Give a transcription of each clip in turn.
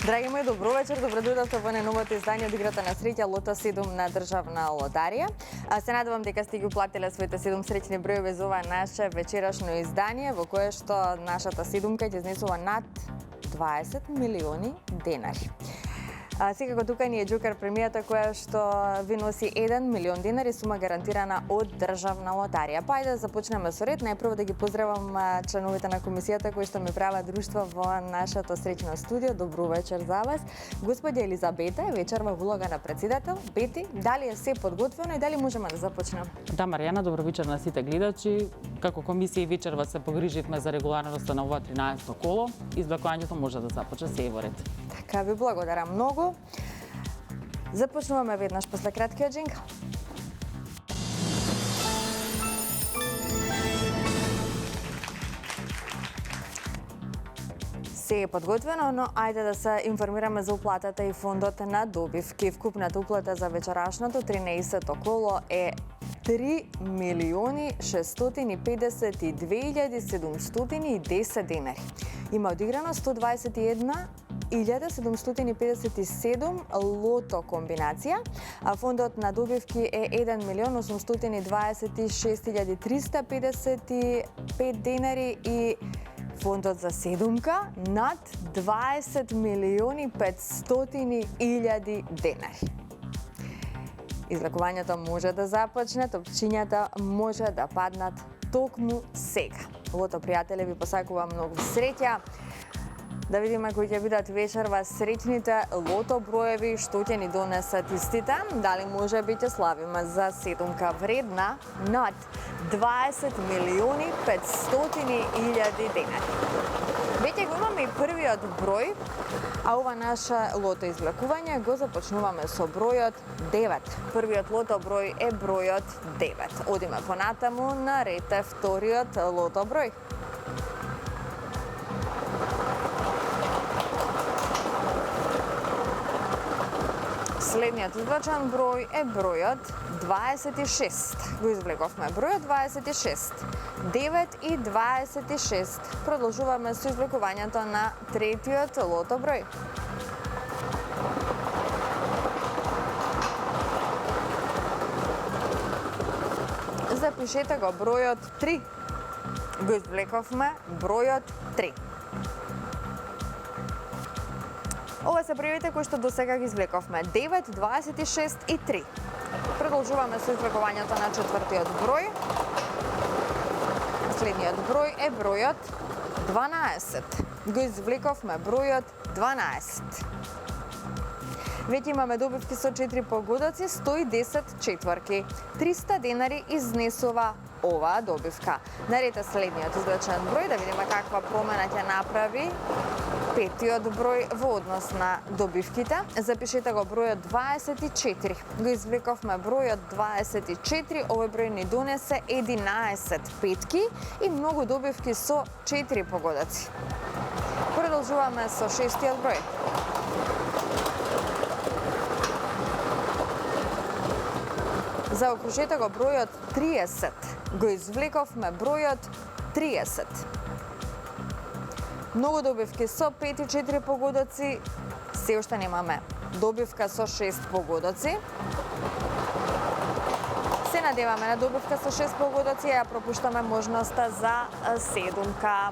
Драги мои, добро вечер, добро дојдовте во најновото издание од играта на среќа Лото 7 на државна лотарија. Се надевам дека сте ги уплатиле своите 7 среќни броеви за ова наше вечерашно издание, во кое што нашата седумка ќе изнесува над 20 милиони денари. Секако тука ни е Џокер премијата која што ви носи 1 милион денари, сума гарантирана од државна лотарија. Па ајде да започнеме со ред. Најпрво да ги поздравам членовите на комисијата кои што ми прават друштво во нашето среќно студио. Добро вечер за вас. Господја Елизабета е вечер во улога на председател. Бети, дали е се подготвено и дали можеме да започнеме? Да, Маријана, добро вечер на сите гледачи. Како комисија и вечерва се погриживме за регуларноста на ова 13-то коло. Извлекувањето може да започне се во ред. Така, ви благодарам многу. Започнуваме веднаш после краткиот джингл. Се е подготвено, но ајде да се информираме за уплатата и фондот на добивки. Вкупната уплата за вечерашното 13-то коло е 3 милиони 652.710 денари. Има одиграно 121.757 лото комбинација, а фондот на добивки е 1 милион 826.355 денари и фондот за седумка над 20 милиони 500.000 денари. Излекувањето може да започне, топчињата може да паднат токму сега. Лото пријатели, ви посакувам многу среќа. Да видиме кои ќе бидат вечерва среќните лото броеви, што ќе ни донесат истите. Дали може би ќе славиме за седумка вредна над 20 милиони 500.000 денари. Веќе го имаме и првиот број, а ова наше лото извлекување го започнуваме со бројот 9. Првиот лото број е бројот 9. Одиме понатаму, на ред е вториот лото број. Следниот извлечен број е бројот 26. Го извлековме бројот 26. 9 и 26. Продолжуваме со извлекувањето на третиот лото број. Запишете го бројот 3. Го извлековме бројот 3. Ова се броевите кои што досега ги извлековме. 9, 26 и 3. Продолжуваме со извлекувањето на четвртиот број. Следниот број е бројот 12. Го извлековме бројот 12. Веќе имаме добивки со 4 погодоци, 110 четврки. 300 денари изнесува оваа добивка. Наред е следниот извлечен број, да видиме каква промена ќе направи петиот број во однос на добивките. Запишете го бројот 24. Го извлековме бројот 24. Овој број ни донесе 11 петки и многу добивки со 4 погодоци. Продолжуваме со шестиот број. Заокружете го бројот 30. Го извлековме бројот 30. Многу добивки со 5 и 4 погодоци, се уште немаме добивка со 6 погодоци. Се надеваме на добивка со 6 погодоци, ја пропуштаме можноста за седумка.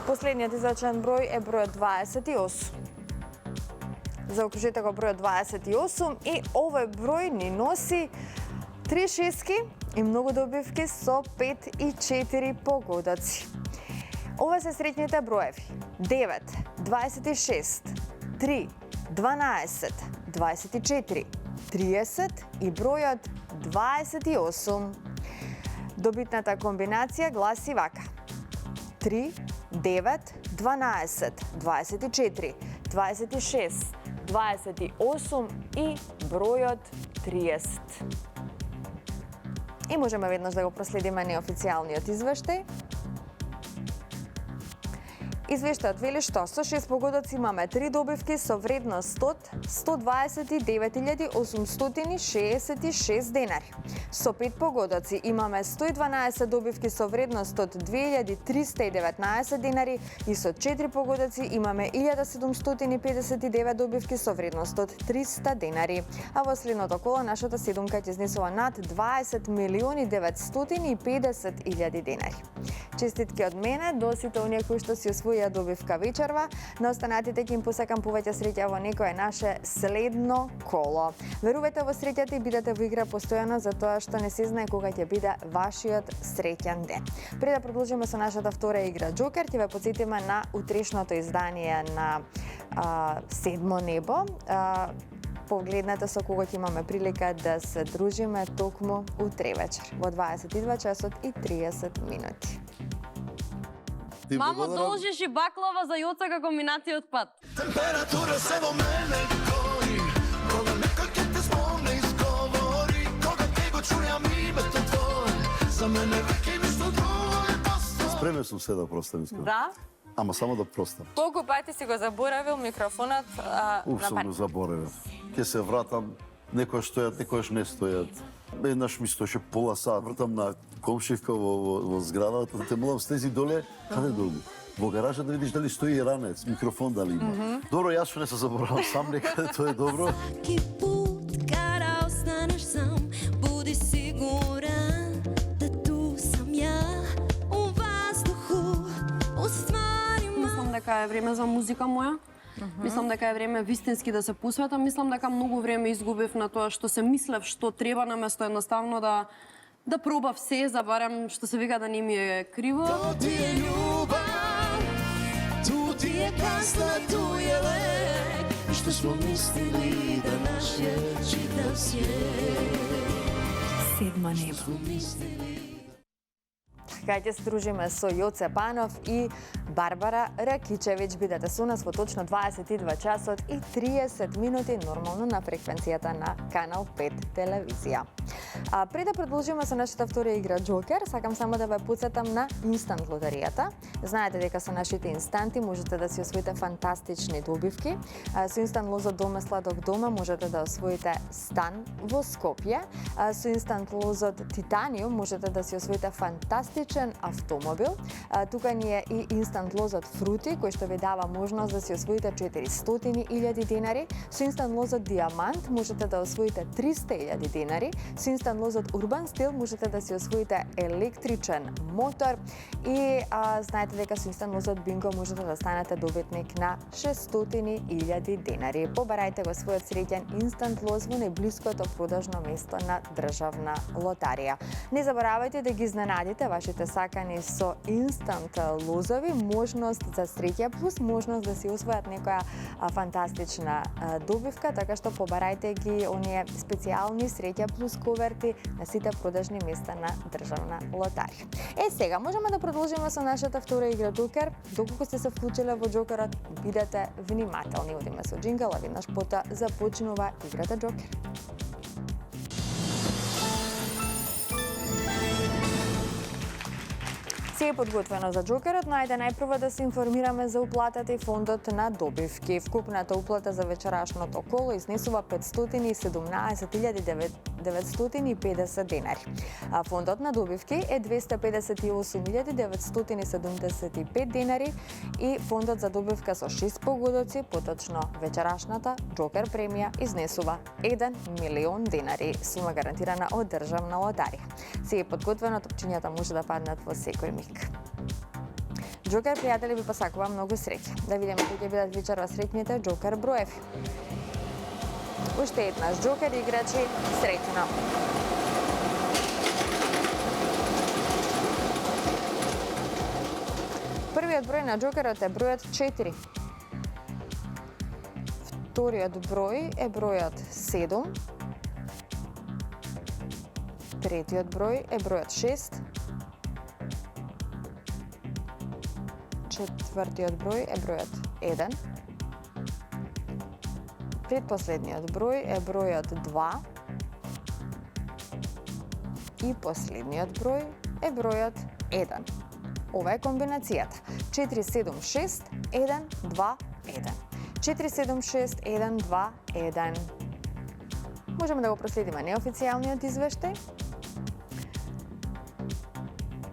Последниот извлечен број е бројот 28. Заокружете го бројот 28 и овој број ни носи 3 шестки и многу добивки со 5 и 4 погодоци. Ова се среќните броеви. 9, 26, 3, 12, 24, 30 и бројот 28. Добитната комбинација гласи вака. 3, 9, 12, 24, 26, 28 и бројот 30. И можеме веднаш да го проследиме неофицијалниот извештај. Извештајот вели што со 6 погодоци имаме 3 добивки со вредност од 129.866 денари. Со 5 погодоци имаме 112 добивки со вредност од 2.319 денари и со 4 погодоци имаме 1.759 добивки со вредност од 300 денари. А во следното коло нашата седумка ќе изнесува над 20.950.000 денари. Честитки од мене до сите оние кои што си освоија добивка вечерва. На останатите ќе им посакам повеќе среќа во некое наше следно коло. Верувајте во среќата и бидете во игра постојано, затоа што не се знае кога ќе биде вашиот среќен ден. Пред да продолжиме со нашата втора игра Джокер, ќе ве потсетиме на утрешното издание на Седмо небо. Погледнете со кого ќе имаме прилика да се дружиме токму утре вечер во 22 часот и 30 минути. Мамо, должиш и баклава за Јоца како минатиот пат. Температура се во мене гори, кога некој ќе те спомне изговори, кога те го чујам името твое, за мене веќе ништо друго не постои. Спремен сум се да простам искрено. Да? Ама само да простам. Колку пати си го заборавил микрофонот Сум го заборавил. Ќе се вратам, некојаш стојат, некојаш не стојат. Еднаш ми стоеше пола сат, вртам на комшивка во зградата, да те молам слези доле, каде долу? Во гаража да видиш дали стои ранец, микрофон дали има. Добро, јас што не се заборавам сам некаде, тоа е добро. Svaki put kada ostaneš sam, budi siguran da tu sam ja u vazduhu, u stvarima. Мислам дека е време за музика моја. Мислам дека е време вистински да се посветам. Мислам дека многу време изгубив на тоа што се мислев што треба наместо едноставно да пробав се, за барем што се вика да не ми е криво. То ти е љубав, ту ти е касна, ту е лек, и што смо мислили да нашиот читав свет. Седмо небо. Кај ќе се дружиме со Јоце Панов и Барбара Ракичевиќ. Бидете со нас во точно 22 часот и 30 минути, нормално на фреквенцијата на Канал 5 телевизија. Пред да продолжиме со нашата втора игра Джокер, сакам само да ве потсетам на инстант лотаријата. Знаете дека со нашите инстанти можете да си освоите фантастични добивки. Со инстант лозот дома сладок дома можете да освоите стан во Скопје. Со инстант лозот Титаниум можете да си освоите фантастичен автомобил. Тука ни е и инстант лозот Фрути, кој што ви дава можност да си освоите 400.000 денари. Со инстант лозот Диамант можете да освоите 300.000 денари. Со инстант лозот Урбан Стил можете да си освоите електричен мотор. И знаете дека со инстант лозот Бинго можете да станете добитник на 600.000 денари. Побарајте го својот среќен инстант лоз во најблиското продажно место на државна лотарија. Не заборавајте да ги изненадите вашите сакани со инстант лозови, можност за среќа плюс можност да си освојат некоја фантастична добивка, така што побарајте ги оние специјални среќа плюс коверти на сите продажни места на државна лотарија. Сега можеме да продолжиме со нашата втора игра Джокер. Доколку сте се вклучиле во Джокерот, бидете внимателни. Одиме со джингл, а веднаш потоа започнува играта Джокер. Се е подготвено за Джокерот, но ајде најпрво да се информираме за уплатата и фондот на добивки. Вкупната уплата за вечерашното коло изнесува 517.950 денари. А фондот на добивки е 258.975 денари и фондот за добивка со 6 погодоци, поточно вечерашната Джокер премија, изнесува 1 милион денари, сума гарантирана од државна лотарија. Се е подготвено, топчињата може да паднат во секој миг. Джокер, пријатели, ви посакувам многу среќа. Да видиме кои ќе бидат вечерва среќните Джокер броеви. Уште еднаш Джокер играчи, среќно. Првиот број на Джокерот е бројот 4. Вториот број е бројот 7. Третиот број е бројот 6. Четвртиот број е бројот 1. Предпоследниот број е бројот 2. И последниот број е бројот 1. Ова е комбинацијата. 476-121. 476-121. Можеме да го проследиме неофицијалниот извештај.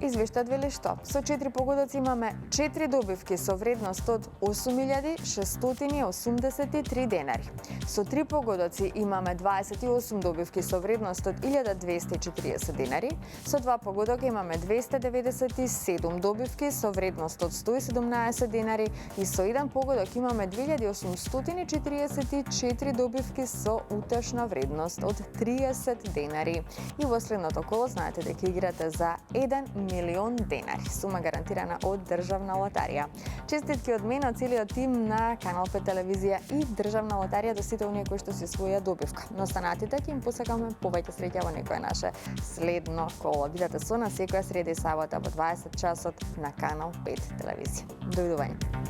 Извештајот вели што? Со 4 погодоци имаме 4 добивки со вредност од 8.683 денари. Со 3 погодоци имаме 28 добивки со вредност од 1.240 денари. Со 2 погодока имаме 297 добивки со вредност од 117 денари и со 1 погодок имаме 2844 добивки со утешна вредност од 30 денари. И во следното коло знаете дека играте за 1 милион денари, сума гарантирана од Државна лотарија. Честитки од мен, од целиот тим на Канал 5 телевизија и Државна лотарија до сите оние кои што си своја добивка. Но останатите ќе им посакаме повеќе среќа во некое наше следно коло. Бидете со нас секоја среда и сабота во 20 часот на Канал 5 телевизија. Довидување.